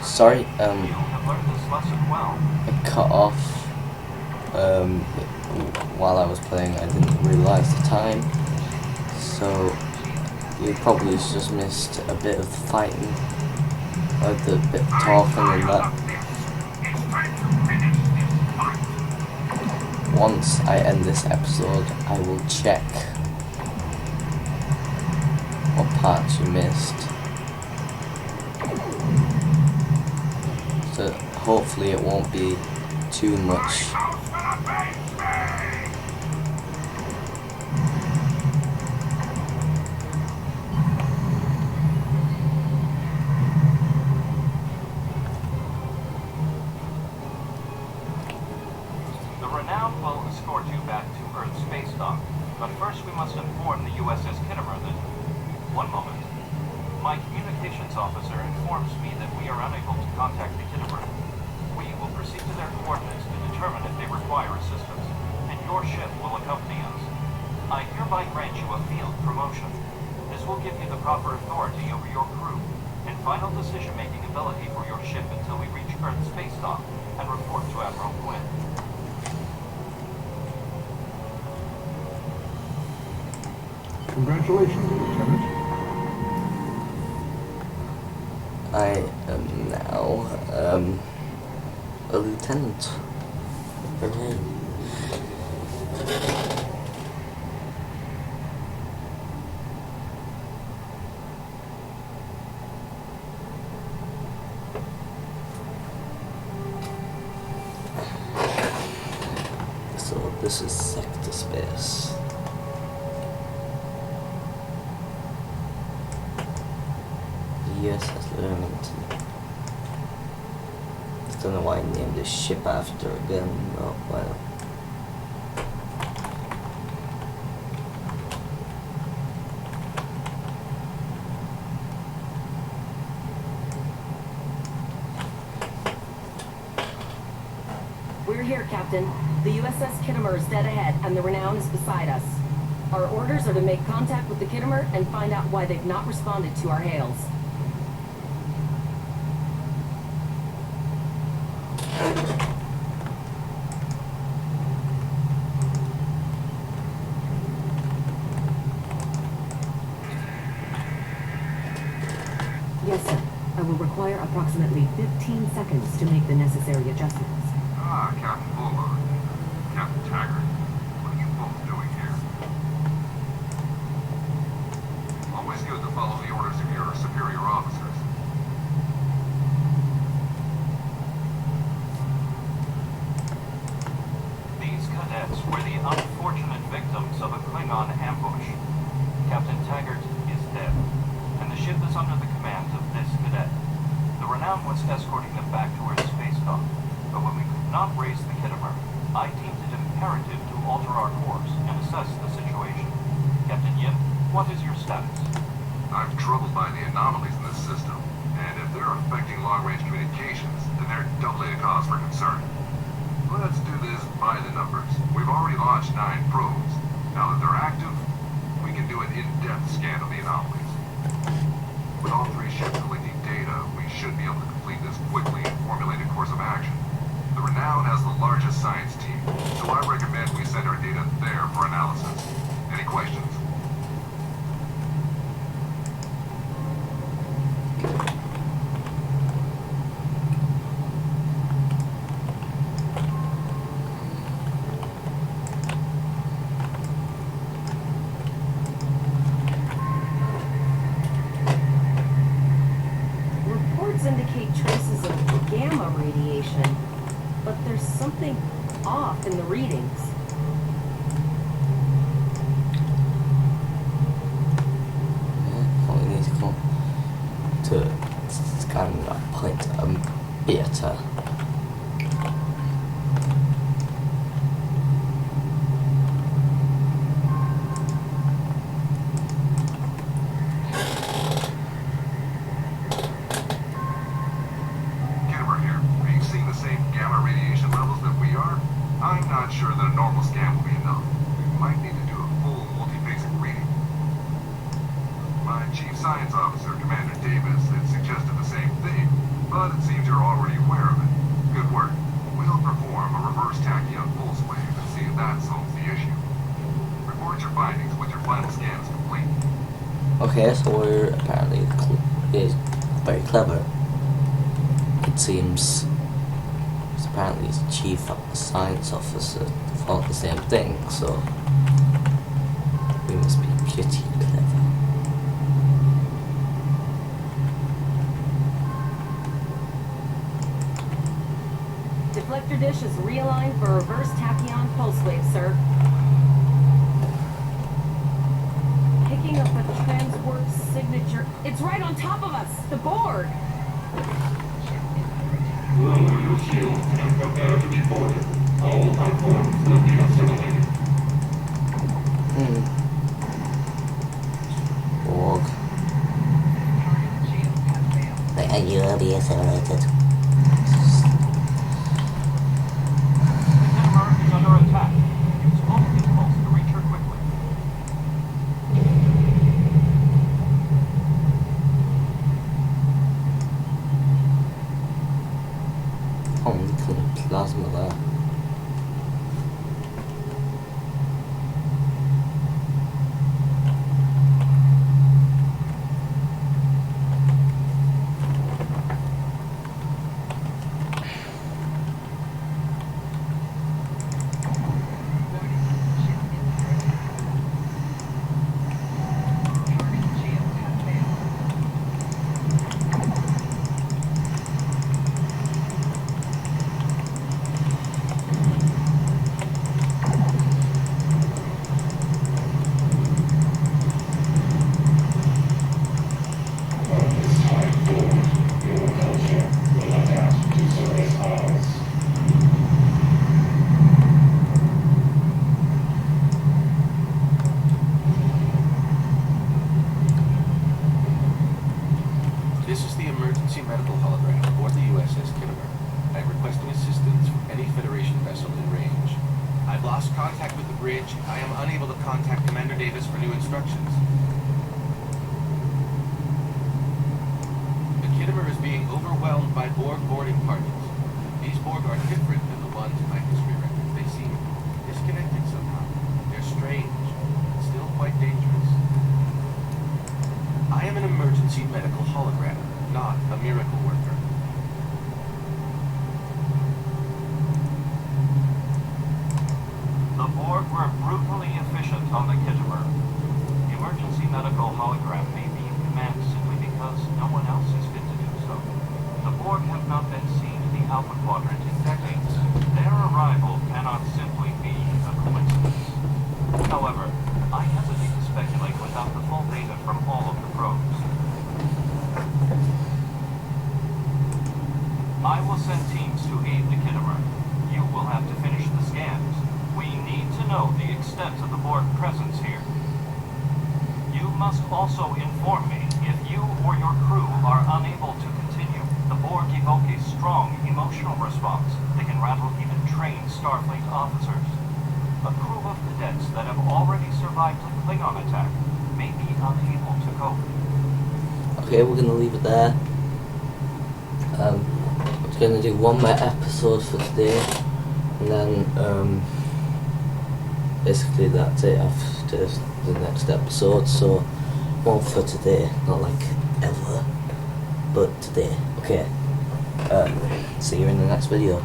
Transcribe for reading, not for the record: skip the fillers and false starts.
Sorry, I cut off while I was playing. I didn't realise the time, so you probably just missed a bit of the fighting, or the bit of talking and that. Once I end this episode, I will check what parts you missed. So hopefully it won't be too much. The Renown will escort you back to Earth's space dock, but first we must inform the USS Kittimer that... One moment. My communications officer informs me that we are unable to contact the Kittimer. We will proceed to their coordinates to determine if they require assistance, and your ship will accompany us. I hereby grant you a field promotion. This will give you the proper authority over your crew, and final decision-making ability for your ship until we reach Earth's space dock and report to Admiral Quinn. Congratulations, Lieutenant. I am now a lieutenant. Okay. So this is sector space. Yes, that's Learnington. I don't know why I named this ship after again. Oh, well. We're here, Captain. The USS Kittimer is dead ahead, and the Renown is beside us. Our orders are to make contact with the Kittimer and find out why they've not responded to our hails. Yes, sir. I will require approximately 15 seconds to make the necessary adjustments. Ah, Captain Bullock. Captain Taggart. What are you both doing here? Always good to follow the orders of your superior officers. These cadets were the unfortunate victims of a Klingon ambush. Captain Taggart is dead, and the ship is under the command of this cadet. The Renown was escorting them back to Earth's space dock, but when we could not raise the Kittimer, I deemed it imperative to alter our course and assess the situation. Captain Yin, what is your status? I'm troubled by the anomalies in this system, and if they're affecting long-range communications, then they're doubly a cause for concern. Let's do this by the numbers. We've already launched 9 probes. Now that they're active, we can do an in-depth scan of the anomalies. With all 3 ships collecting data, we should be able to complete this quickly and formulate a course of action. The Renown has the largest science team, so I recommend we send our data there for analysis. Any questions? Indicate traces of gamma radiation, but there's something off in the readings. We need to go to scan that point beta. I'm not sure that a normal scan will be enough. We might need to do a full multi-basic reading. My chief science officer, Commander Davis, had suggested but it seems you're already aware of it. Good work. We'll perform a reverse tachyon pulse wave and see if that solves the issue. Report your findings when your final scan is complete. Okay, so we're apparently is very clever. It seems. Apparently he's chief science officer for the same thing, so we must be pretty clever. Deflector dish is realigned for reverse tachyon pulse wave, sir. Picking up a transport signature. It's right on top of us! The board! Lower your shield and prepare to be boarded. All platforms will be assimilated. Org. You will be assimilated. The Kittimer is under attack. Use all impulse to reach her quickly. Only plasma there. This is the emergency medical hologram aboard the USS Kittimer. I am requesting assistance from any Federation vessel in range. I've lost contact with the bridge. I am unable to contact Commander Davis for new instructions. The Kittimer is being overwhelmed by Borg boarding parties. These Borg are different than the ones in my history records. They seem disconnected somehow. They're strange, but still quite dangerous. I am an emergency medical hologram, not a miracle worker. The Borg were brutally efficient on the Kittimer. The emergency medical hologram may be in command simply because no one else is fit to do so. The Borg have not been seen in the Alpha Quadrant in decades. Their arrival cannot simply be a coincidence. However, I hesitate to speculate without the full data from all of the probes. I will send teams to aid the Kittimer. You will have to finish the scans. We need to know the extent of the Borg presence here. You must also inform me if you or your crew are unable to continue. The Borg evoke a strong emotional response. They can rattle even trained Starfleet officers. A crew of cadets that have already survived the Klingon attack may be unable to cope. Okay, we're gonna leave it there. I'm gonna do one more episode for today, and then basically that's it after the next episode. So one for today, not like ever, but today. Okay. See you in the next video.